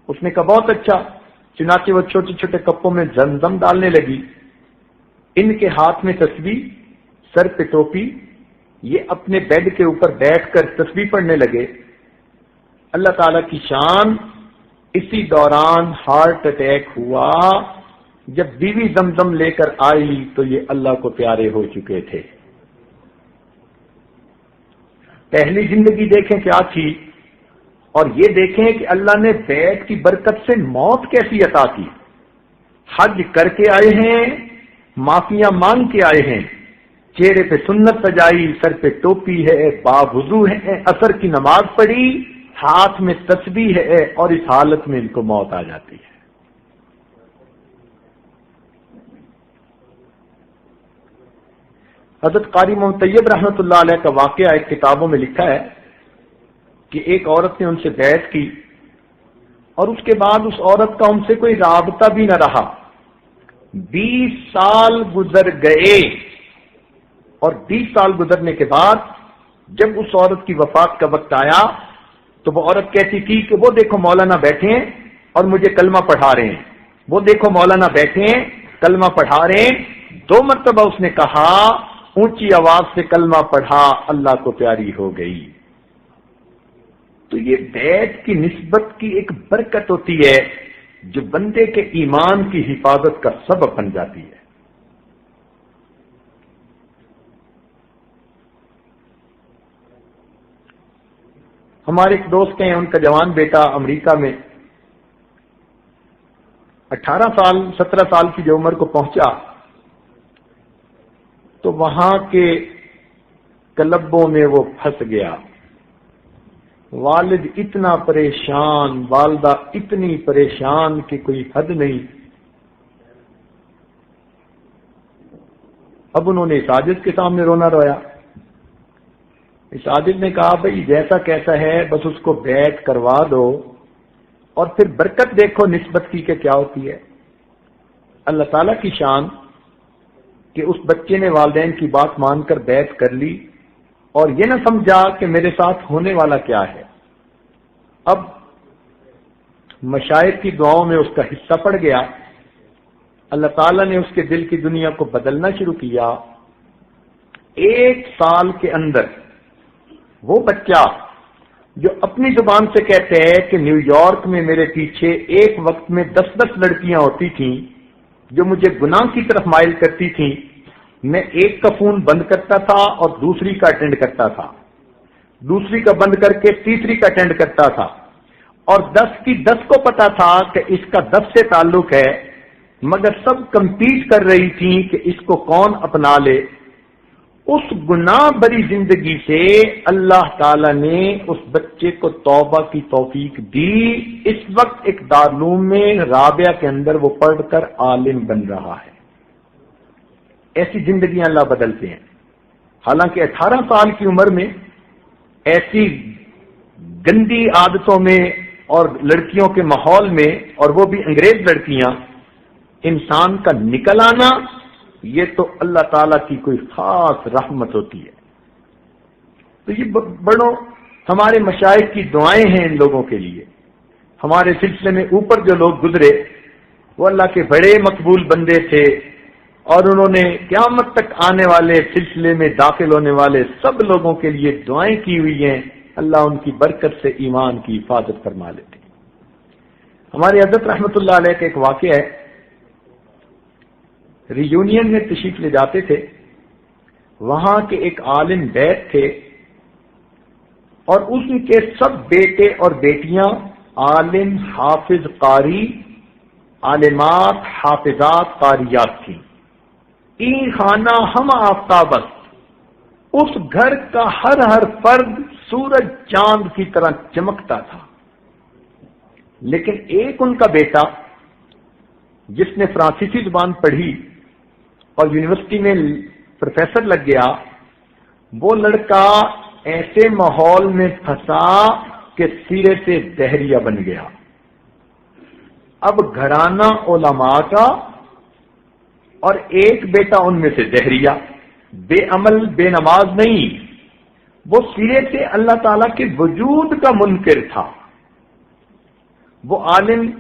اس نے کہا بہت اچھا۔ چنانچہ وہ چھوٹے چھوٹے کپوں میں زمزم ڈالنے لگی، ان کے ہاتھ میں تسبیح، سر پہ ٹوپی، یہ اپنے بیڈ کے اوپر بیٹھ کر تسبیح پڑھنے لگے۔ اللہ تعالی کی شان، اسی دوران ہارٹ اٹیک ہوا۔ جب بیوی زمزم لے کر آئی تو یہ اللہ کو پیارے ہو چکے تھے۔ پہلی زندگی دیکھیں کیا تھی، اور یہ دیکھیں کہ اللہ نے بیت کی برکت سے موت کیسی عطا کی۔ حج کر کے آئے ہیں، معافیاں مانگ کے آئے ہیں، چہرے پہ سنت سجائی، سر پہ ٹوپی ہے، باوضو ہے، عصر کی نماز پڑھی، ہاتھ میں تسبیح ہے، اور اس حالت میں ان کو موت آ جاتی ہے۔ حضرت قاری محمد طیب رحمۃ اللہ علیہ کا واقعہ ایک کتابوں میں لکھا ہے کہ ایک عورت نے ان سے بیعت کی اور اس کے بعد اس عورت کا ان سے کوئی رابطہ بھی نہ رہا۔ 20 سال گزر گئے، اور 20 سال گزرنے کے بعد جب اس عورت کی وفات کا وقت آیا تو وہ عورت کہتی تھی کہ وہ دیکھو مولانا بیٹھے ہیں اور مجھے کلمہ پڑھا رہے ہیں، وہ دیکھو مولانا بیٹھے ہیں کلمہ پڑھا رہے ہیں۔ 2 مرتبہ اس نے کہا، اونچی آواز سے کلمہ پڑھا، اللہ کو پیاری ہو گئی۔ تو یہ بیت کی نسبت کی ایک برکت ہوتی ہے جو بندے کے ایمان کی حفاظت کا سبب بن جاتی ہے۔ ہمارے ایک دوست ہیں، ان کا جوان بیٹا امریکہ میں 18 سال 17 سال کی جو عمر کو پہنچا تو وہاں کے کلبوں میں وہ پھنس گیا۔ والد اتنا پریشان، والدہ اتنی پریشان کہ کوئی حد نہیں۔ اب انہوں نے ساجد کے سامنے رونا رویا۔ ساجد نے کہا بھئی جیسا کیسا ہے بس اس کو بیعت کروا دو اور پھر برکت دیکھو نسبت کی کہ کیا ہوتی ہے۔ اللہ تعالیٰ کی شان کہ اس بچے نے والدین کی بات مان کر بیعت کر لی اور یہ نہ سمجھا کہ میرے ساتھ ہونے والا کیا ہے۔ اب مشائخ کی دعاؤں میں اس کا حصہ پڑ گیا، اللہ تعالیٰ نے اس کے دل کی دنیا کو بدلنا شروع کیا۔ 1 سال کے اندر وہ بچہ جو اپنی زبان سے کہتے ہیں کہ نیو یارک میں میرے پیچھے ایک وقت میں 10 لڑکیاں ہوتی تھیں جو مجھے گناہ کی طرف مائل کرتی تھیں، میں ایک کا فون بند کرتا تھا اور دوسری کا اٹینڈ کرتا تھا، دوسری کا بند کر کے تیسری کا اٹینڈ کرتا تھا، اور 10 کی 10 کو پتا تھا کہ اس کا 10 سے تعلق ہے، مگر سب کمپیٹ کر رہی تھیں کہ اس کو کون اپنا لے۔ اس گناہ بری زندگی سے اللہ تعالی نے اس بچے کو توبہ کی توفیق دی۔ اس وقت ایک دارالعلوم میں رابعہ کے اندر وہ پڑھ کر عالم بن رہا ہے۔ ایسی زندگیاں اللہ بدلتے ہیں۔ حالانکہ 18 سال کی عمر میں ایسی گندی عادتوں میں اور لڑکیوں کے ماحول میں، اور وہ بھی انگریز لڑکیاں، انسان کا نکل آنا یہ تو اللہ تعالیٰ کی کوئی خاص رحمت ہوتی ہے۔ تو یہ بڑوں ہمارے مشائخ کی دعائیں ہیں ان لوگوں کے لیے۔ ہمارے سلسلے میں اوپر جو لوگ گزرے وہ اللہ کے بڑے مقبول بندے تھے، اور انہوں نے قیامت تک آنے والے سلسلے میں داخل ہونے والے سب لوگوں کے لیے دعائیں کی ہوئی ہیں۔ اللہ ان کی برکت سے ایمان کی حفاظت فرما لیتے ہیں۔ ہمارے حضرت رحمت اللہ علیہ کا ایک واقعہ ہے، ریونین میں تشریف لے جاتے تھے، وہاں کے ایک عالم بیت تھے اور اس کے سب بیٹے اور بیٹیاں عالم، حافظ، قاری، عالمات، حافظات، قاریات تھیں۔ این خانہ ہم آفتابست، اس گھر کا ہر فرد سورج چاند کی طرح چمکتا تھا۔ لیکن ایک ان کا بیٹا جس نے فرانسیسی زبان پڑھی اور یونیورسٹی میں پروفیسر لگ گیا، وہ لڑکا ایسے ماحول میں پھنسا کہ سرے سے دہریہ بن گیا۔ اب گھرانہ علماء کا اور ایک بیٹا ان میں سے دہریہ، بے عمل بے نماز نہیں، وہ سرے سے اللہ تعالی کے وجود کا منکر تھا۔ وہ عالم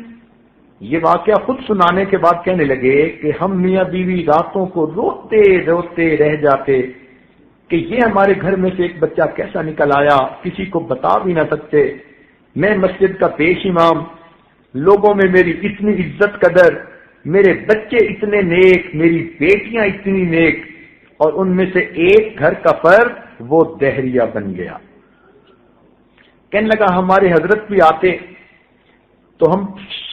یہ واقعہ خود سنانے کے بعد کہنے لگے کہ ہم میاں بیوی راتوں کو روتے روتے رہ جاتے کہ یہ ہمارے گھر میں سے ایک بچہ کیسا نکل آیا، کسی کو بتا بھی نہ سکتے۔ میں مسجد کا پیش امام، لوگوں میں میری اتنی عزت قدر، میرے بچے اتنے نیک، میری بیٹیاں اتنی نیک، اور ان میں سے ایک گھر کا فرد وہ دہریہ بن گیا۔ کہنے لگا ہمارے حضرت بھی آتے تو ہم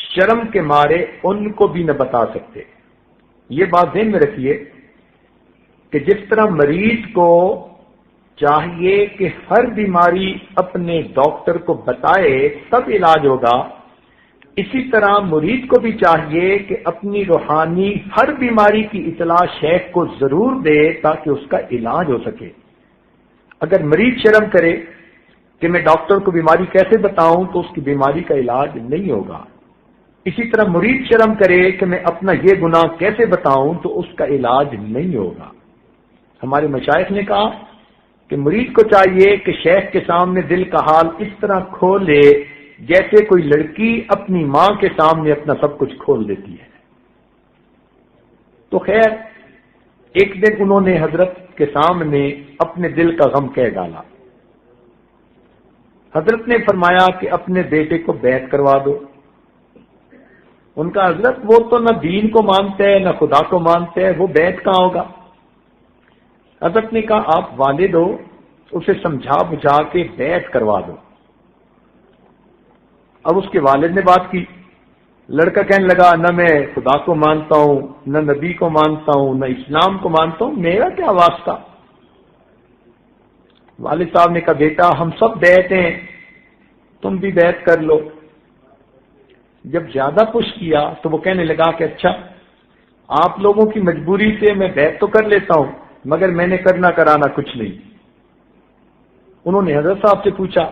شرم کے مارے ان کو بھی نہ بتا سکتے۔ یہ بات ذہن میں رکھیے کہ جس طرح مریض کو چاہیے کہ ہر بیماری اپنے ڈاکٹر کو بتائے تب علاج ہوگا، اسی طرح مرید کو بھی چاہیے کہ اپنی روحانی ہر بیماری کی اطلاع شیخ کو ضرور دے تاکہ اس کا علاج ہو سکے۔ اگر مریض شرم کرے کہ میں ڈاکٹر کو بیماری کیسے بتاؤں تو اس کی بیماری کا علاج نہیں ہوگا۔ اسی طرح مرید شرم کرے کہ میں اپنا یہ گناہ کیسے بتاؤں تو اس کا علاج نہیں ہوگا۔ ہمارے مشائخ نے کہا کہ مرید کو چاہیے کہ شیخ کے سامنے دل کا حال اس طرح کھولے جیسے کوئی لڑکی اپنی ماں کے سامنے اپنا سب کچھ کھول دیتی ہے۔ تو خیر ایک دن انہوں نے حضرت کے سامنے اپنے دل کا غم کہہ ڈالا۔ حضرت نے فرمایا کہ اپنے بیٹے کو بیعت کروا دو۔ ان کا حضرت وہ تو نہ دین کو مانتے ہیں نہ خدا کو مانتے ہیں، وہ بیعت کہاں ہوگا؟ حضرت نے کہا آپ والد ہو، اسے سمجھا بجھا کے بیعت کروا دو۔ اب اس کے والد نے بات کی، لڑکا کہنے لگا نہ میں خدا کو مانتا ہوں، نہ نبی کو مانتا ہوں، نہ اسلام کو مانتا ہوں، میرا کیا واسطہ؟ والد صاحب نے کہا بیٹا ہم سب بیعت ہیں، تم بھی بیعت کر لو۔ جب زیادہ پش کیا تو وہ کہنے لگا کہ اچھا آپ لوگوں کی مجبوری سے میں بیعت تو کر لیتا ہوں مگر میں نے کرنا کرانا کچھ نہیں۔ انہوں نے حضرت صاحب سے پوچھا،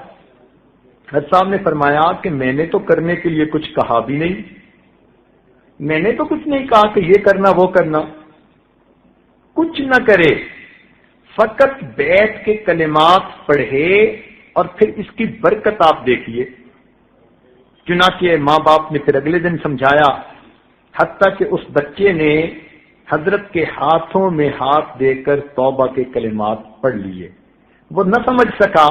حضرت صاحب نے فرمایا کہ میں نے تو کرنے کے لیے کچھ کہا بھی نہیں، میں نے تو کچھ نہیں کہا کہ یہ کرنا وہ کرنا، کچھ نہ کرے، فقط بیعت کے کلمات پڑھے اور پھر اس کی برکت آپ دیکھیے۔ چنانچہ ماں باپ نے پھر اگلے دن سمجھایا، حتیٰ کہ اس بچے نے حضرت کے ہاتھوں میں ہاتھ دے کر توبہ کے کلمات پڑھ لیے۔ وہ نہ سمجھ سکا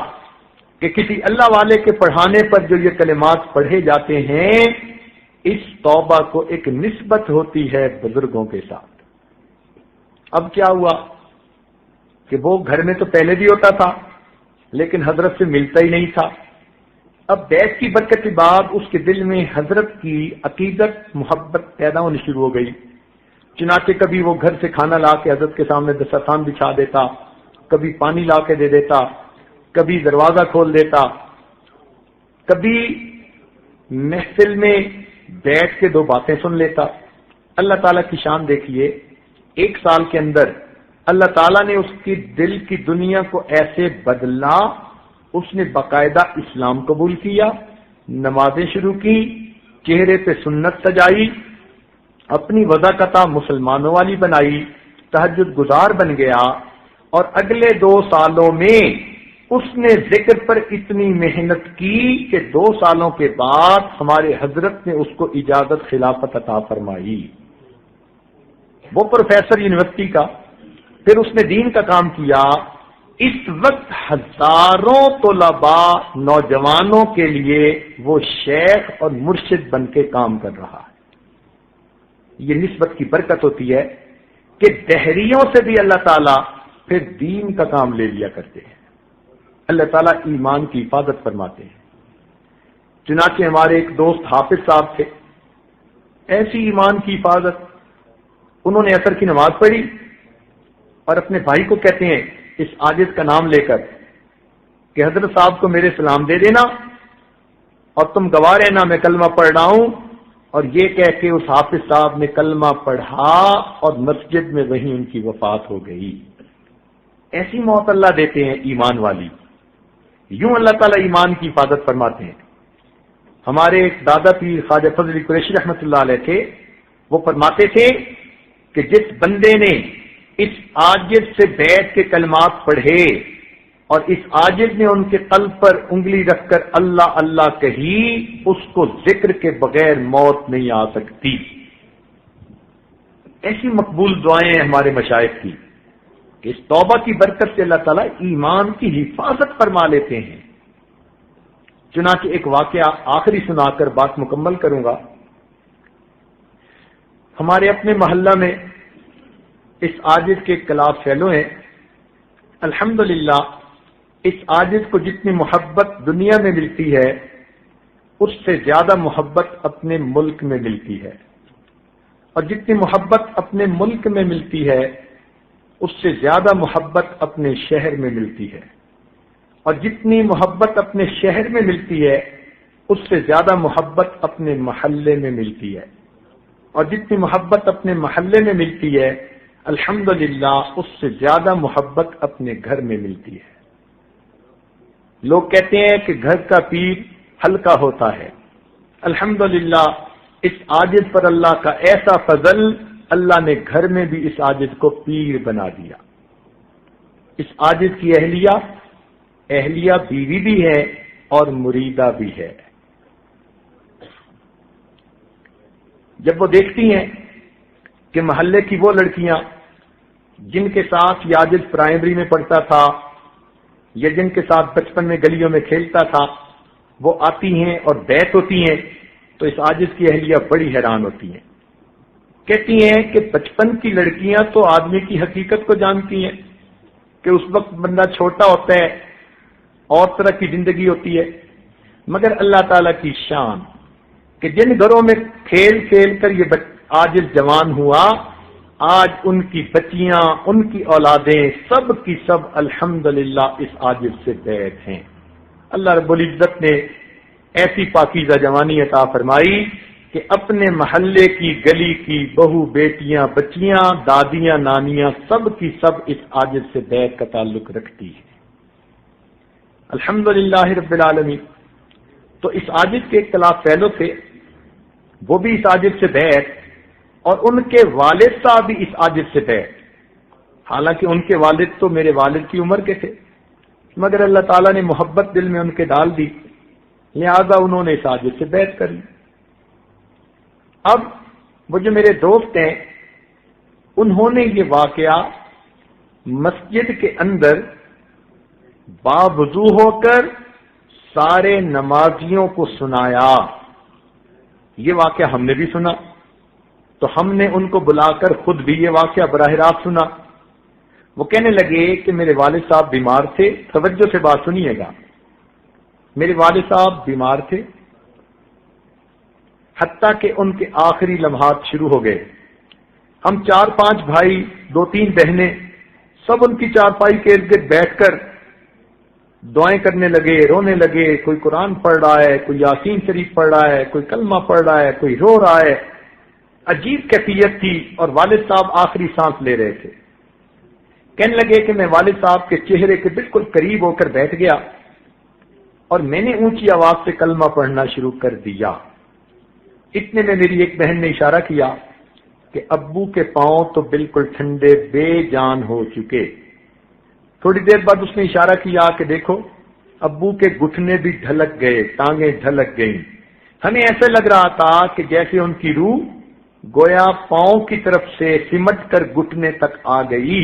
کہ کسی اللہ والے کے پڑھانے پر جو یہ کلمات پڑھے جاتے ہیں اس توبہ کو ایک نسبت ہوتی ہے بزرگوں کے ساتھ۔ اب کیا ہوا کہ وہ گھر میں تو پہلے بھی ہوتا تھا لیکن حضرت سے ملتا ہی نہیں تھا۔ اب بیعت کی برکت کے بعد اس کے دل میں حضرت کی عقیدت محبت پیدا ہونی شروع ہو گئی۔ چنانچہ کبھی وہ گھر سے کھانا لا کے حضرت کے سامنے دسترخوان بچھا دیتا، کبھی پانی لا کے دے دیتا، کبھی دروازہ کھول دیتا، کبھی محفل میں بیٹھ کے دو باتیں سن لیتا۔ اللہ تعالیٰ کی شان دیکھیے، 1 سال کے اندر اللہ تعالیٰ نے اس کی دل کی دنیا کو ایسے بدلا، اس نے باقاعدہ اسلام قبول کیا، نمازیں شروع کی، چہرے پہ سنت سجائی، اپنی وضاقتہ مسلمانوں والی بنائی، تہجد گزار بن گیا، اور اگلے 2 سالوں میں اس نے ذکر پر اتنی محنت کی کہ 2 سالوں کے بعد ہمارے حضرت نے اس کو اجازت خلافت عطا فرمائی۔ وہ پروفیسر یونیورسٹی کا، پھر اس نے دین کا کام کیا۔ اس وقت ہزاروں طلباء نوجوانوں کے لیے وہ شیخ اور مرشد بن کے کام کر رہا ہے۔ یہ نسبت کی برکت ہوتی ہے کہ دہریوں سے بھی اللہ تعالیٰ پھر دین کا کام لے لیا کرتے ہیں. اللہ تعالیٰ ایمان کی حفاظت فرماتے ہیں. چنانچہ ہمارے ایک دوست حافظ صاحب تھے، ایسی ایمان کی حفاظت، انہوں نے عصر کی نماز پڑھی اور اپنے بھائی کو کہتے ہیں اس عاجز کا نام لے کر کہ حضرت صاحب کو میرے سلام دے دینا اور تم گواہ رہنا میں کلمہ پڑھ رہا ہوں. اور یہ کہہ کے اس حافظ صاحب نے کلمہ پڑھا اور مسجد میں وہیں ان کی وفات ہو گئی. ایسی موت اللہ دیتے ہیں ایمان والی. یوں اللہ تعالیٰ ایمان کی حفاظت فرماتے ہیں. ہمارے ایک دادا پیر خواجہ فضل علی قریشی رحمۃ اللہ علیہ تھے، وہ فرماتے تھے کہ جس بندے نے اس عاجز سے بیٹھ کے کلمات پڑھے اور اس عاجز نے ان کے قلب پر انگلی رکھ کر اللہ اللہ کہی، اس کو ذکر کے بغیر موت نہیں آ سکتی. ایسی مقبول دعائیں ہیں ہمارے مشائخ کی کہ اس توبہ کی برکت سے اللہ تعالیٰ ایمان کی حفاظت فرما لیتے ہیں. چنانچہ ایک واقعہ آخری سنا کر بات مکمل کروں گا. ہمارے اپنے محلہ میں اس عاجز کے کلاس فیلو ہیں. الحمدللہ اس عاجز کو جتنی محبت دنیا میں ملتی ہے اس سے زیادہ محبت اپنے ملک میں ملتی ہے، اور جتنی محبت اپنے ملک میں ملتی ہے اس سے زیادہ محبت اپنے شہر میں ملتی ہے، اور جتنی محبت اپنے شہر میں ملتی ہے اس سے زیادہ محبت اپنے محلے میں ملتی ہے، اور جتنی محبت اپنے محلے میں ملتی ہے الحمدللہ اس سے زیادہ محبت اپنے گھر میں ملتی ہے. لوگ کہتے ہیں کہ گھر کا پیر ہلکا ہوتا ہے. الحمدللہ اس عاجز پر اللہ کا ایسا فضل، اللہ نے گھر میں بھی اس عاجز کو پیر بنا دیا. اس عاجز کی اہلیہ بیوی بھی ہے اور مریدہ بھی ہے. جب وہ دیکھتی ہیں کہ محلے کی وہ لڑکیاں جن کے ساتھ یہ عاجز پرائمری میں پڑھتا تھا یا جن کے ساتھ بچپن میں گلیوں میں کھیلتا تھا وہ آتی ہیں اور بیت ہوتی ہیں تو اس عاجز کی اہلیہ بڑی حیران ہوتی ہیں. کہتی ہیں کہ بچپن کی لڑکیاں تو آدمی کی حقیقت کو جانتی ہیں کہ اس وقت بندہ چھوٹا ہوتا ہے اور طرح کی زندگی ہوتی ہے، مگر اللہ تعالیٰ کی شان کہ جن گھروں میں کھیل کھیل کر یہ عاجز جوان ہوا، آج ان کی بچیاں، ان کی اولادیں سب کی سب الحمدللہ اس عاجز سے بیت ہیں. اللہ رب العزت نے ایسی پاکیزہ جوانی عطا فرمائی کہ اپنے محلے کی گلی کی بہو بیٹیاں بچیاں دادیاں نانیاں سب کی سب اس عاجز سے بیت کا تعلق رکھتی ہے. الحمدللہ رب العالمین. تو اس عاجز کے اختلاف فیلو تھے، وہ بھی اس عاجز سے بیت، اور ان کے والد صاحب بھی اس عاجز سے بیت. حالانکہ ان کے والد تو میرے والد کی عمر کے تھے، مگر اللہ تعالیٰ نے محبت دل میں ان کے ڈال دی، لہذا انہوں نے اس عاجز سے بیت کر لی. اب وہ جو میرے دوست ہیں انہوں نے یہ واقعہ مسجد کے اندر باوضو ہو کر سارے نمازیوں کو سنایا. یہ واقعہ ہم نے بھی سنا تو ہم نے ان کو بلا کر خود بھی یہ واقعہ براہ راست سنا. وہ کہنے لگے کہ میرے والد صاحب بیمار تھے. توجہ سے بات سنیے گا. میرے والد صاحب بیمار تھے حتیٰ کہ ان کے آخری لمحات شروع ہو گئے. ہم 4-5 بھائی 2-3 بہنیں سب ان کی چارپائی کے ارد گرد بیٹھ کر دعائیں کرنے لگے، رونے لگے. کوئی قرآن پڑھ رہا ہے، کوئی یاسین شریف پڑھ رہا ہے، کوئی کلمہ پڑھ رہا ہے، کوئی رو رہا ہے. عجیب کیفیت تھی اور والد صاحب آخری سانس لے رہے تھے. کہنے لگے کہ میں والد صاحب کے چہرے کے بالکل قریب ہو کر بیٹھ گیا اور میں نے اونچی آواز سے کلمہ پڑھنا شروع کر دیا. اتنے میں میری ایک بہن نے اشارہ کیا کہ ابو کے پاؤں تو بالکل ٹھنڈے بے جان ہو چکے. تھوڑی دیر بعد اس نے اشارہ کیا کہ دیکھو ابو کے گھٹنے بھی ڈھلک گئے، ٹانگیں ڈھلک گئیں. ہمیں ایسے لگ رہا تھا کہ جیسے ان کی روح گویا پاؤں کی طرف سے سمٹ کر گھٹنے تک آ گئی.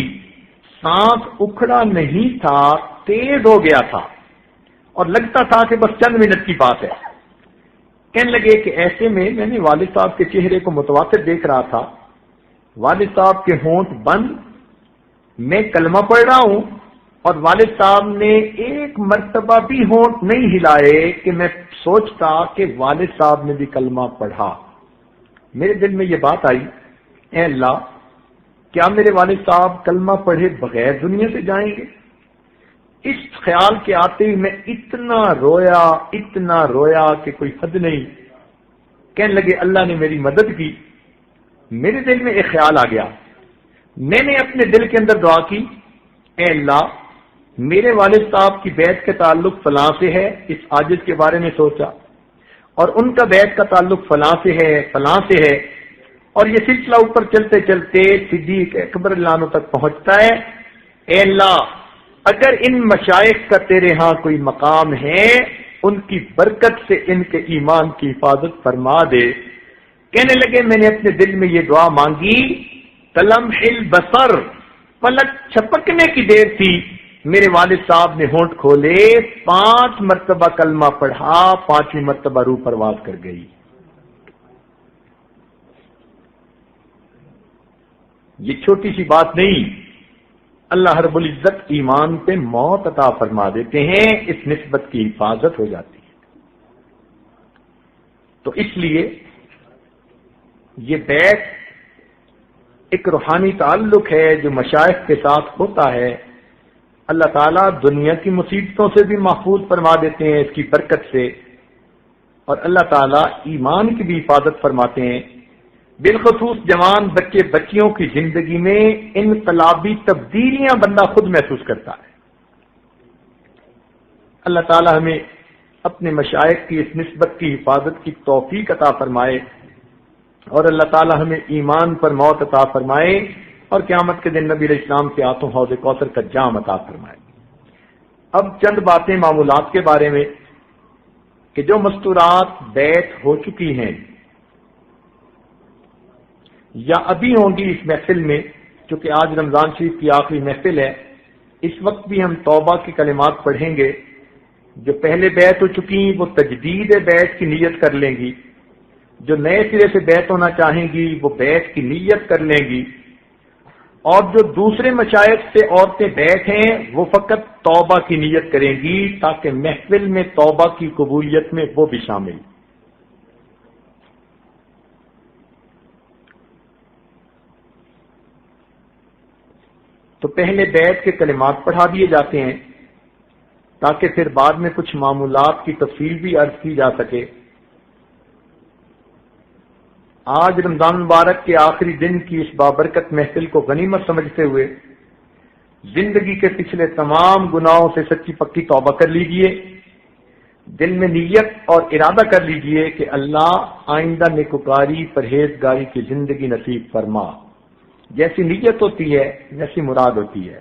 سانس اکھڑا نہیں تھا، تیز ہو گیا تھا اور لگتا تھا کہ بس چند منٹ کی بات ہے. کہنے لگے کہ ایسے میں نے والد صاحب کے چہرے کو متواتر دیکھ رہا تھا. والد صاحب کے ہونٹ بند، میں کلمہ پڑھ رہا ہوں اور والد صاحب نے ایک مرتبہ بھی ہونٹ نہیں ہلائے کہ میں سوچتا کہ والد صاحب نے بھی کلمہ پڑھا۔ میرے دل میں یہ بات آئی، اے اللہ، کیا میرے والد صاحب کلمہ پڑھے بغیر دنیا سے جائیں گے؟ اس خیال کے آتے ہی میں اتنا رویا کہ کوئی حد نہیں۔ کہنے لگے اللہ نے میری مدد کی۔ میرے دل میں ایک خیال آ گیا، میں نے اپنے دل کے اندر دعا کی، اے اللہ، میرے والد صاحب کی بیعت کا تعلق فلاں سے ہے، اس عاجز کے بارے میں سوچا، اور ان کا بیعت کا تعلق فلاں سے ہے، فلاں سے ہے، اور یہ سلسلہ اوپر چلتے چلتے صدیق اکبر اللہ عنہ تک پہنچتا ہے۔ اے اللہ، اگر ان مشائخ کا تیرے ہاں کوئی مقام ہے، ان کی برکت سے ان کے ایمان کی حفاظت فرما دے۔ کہنے لگے میں نے اپنے دل میں یہ دعا مانگی، کلمح البصر، پلک چھپکنے کی دیر تھی، میرے والد صاحب نے ہونٹ کھولے، 5 مرتبہ کلمہ پڑھا، 5ویں مرتبہ روح پرواز کر گئی۔ یہ چھوٹی سی بات نہیں، اللہ رب العزت ایمان پہ موت عطا فرما دیتے ہیں، اس نسبت کی حفاظت ہو جاتی ہے۔ تو اس لیے یہ بیعت ایک روحانی تعلق ہے جو مشائخ کے ساتھ ہوتا ہے۔ اللہ تعالیٰ دنیا کی مصیبتوں سے بھی محفوظ فرما دیتے ہیں اس کی برکت سے، اور اللہ تعالیٰ ایمان کی بھی حفاظت فرماتے ہیں۔ بالخصوص جوان بچے بچیوں کی زندگی میں انقلابی تبدیلیاں بندہ خود محسوس کرتا ہے۔ اللہ تعالیٰ ہمیں اپنے مشائخ کی اس نسبت کی حفاظت کی توفیق عطا فرمائے، اور اللہ تعالیٰ ہمیں ایمان پر موت عطا فرمائے، اور قیامت کے دن نبی علیہ السلام کے ہاتھوں حوض کوثر کا جام عطا فرمائے۔ اب چند باتیں معمولات کے بارے میں کہ جو مستورات بیعت ہو چکی ہیں یا ابھی ہوں گی اس محفل میں، چونکہ آج رمضان شریف کی آخری محفل ہے، اس وقت بھی ہم توبہ کے کلمات پڑھیں گے۔ جو پہلے بیعت ہو چکی وہ تجدید بیعت کی نیت کر لیں گی، جو نئے سرے سے بیعت ہونا چاہیں گی وہ بیعت کی نیت کر لیں گی، اور جو دوسرے مشائخ سے عورتیں بیعت ہیں وہ فقط توبہ کی نیت کریں گی، تاکہ محفل میں توبہ کی قبولیت میں وہ بھی شامل۔ تو پہلے بیعت کے کلمات پڑھا دیے جاتے ہیں تاکہ پھر بعد میں کچھ معمولات کی تفصیل بھی عرض کی جا سکے۔ آج رمضان مبارک کے آخری دن کی اس بابرکت محفل کو غنیمت سمجھتے ہوئے زندگی کے پچھلے تمام گناہوں سے سچی پکی توبہ کر لیجئے، دل میں نیت اور ارادہ کر لیجئے کہ اللہ آئندہ نیکوکاری پرہیزگاری کی زندگی نصیب فرما۔ جیسی نیت ہوتی ہے ویسی مراد ہوتی ہے،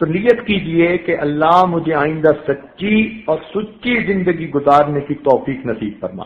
تو نیت کیجئے کہ اللہ مجھے آئندہ سچی اور سچی زندگی گزارنے کی توفیق نصیب فرما۔